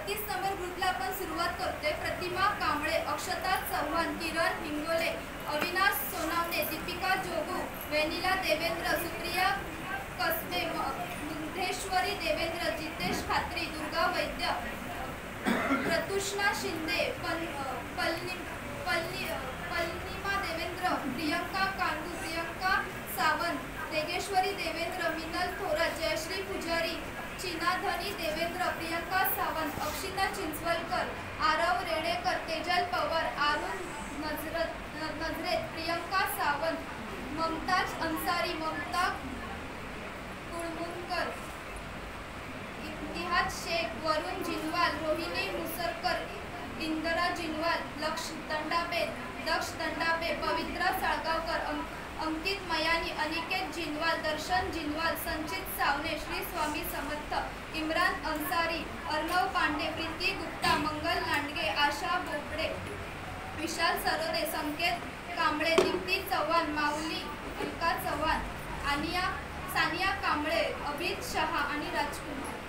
30 number ग्रुपला आपण सुरुवात करतोय। प्रतिमा कांबळे, अक्षता चव्हाण, किरण हिंगोले, अविनाश सोनावणे, दीपिका जोगू, वेनिला देवेंद्र, सुप्रिया कसबे, मुंधेश्वरी देवेंद्र, जितेश खात्री, दुर्गा वैद्य, प्रतुष्णा शिंदे, पल्लिमा देवेंद्र, प्रियंका कांडू, प्रियंका सावंत, तेगेश्वरी देवेंद्र, मिनल थोरात, जयश्री पुजारी, चिनाधनी देवेंद्र, प्रियंका सावंत, अक्षिता चिंचवलकर, आरव रेडेकर, तेजल पवार, अरुण नजरेत, प्रियंका सावंत, ममताज अंसारी, ममता कुळमुनकर, इतिहाद शेख, वरुण जिनवाल, रोहिणी मुसरकर, इंदिरा जिनवाल, दक्ष दंडाबे, पवित्रा साळगावकर, अंकित मयानी, अनिकेत जिनवाल, दर्शन जिनवाल, संचित सावने, श्री स्वामी समर्थ, इम्रान अंसारी, अर्णव पांडे, प्रीती गुप्ता, मंगल लांडगे, आशा बोबडे, विशाल सरोदे, संकेत कांबळे, दीप्ती चव्हाण, माऊली अलका चव्हाण, सानिया कांबळे, अभित शहा आणि राजकुमार।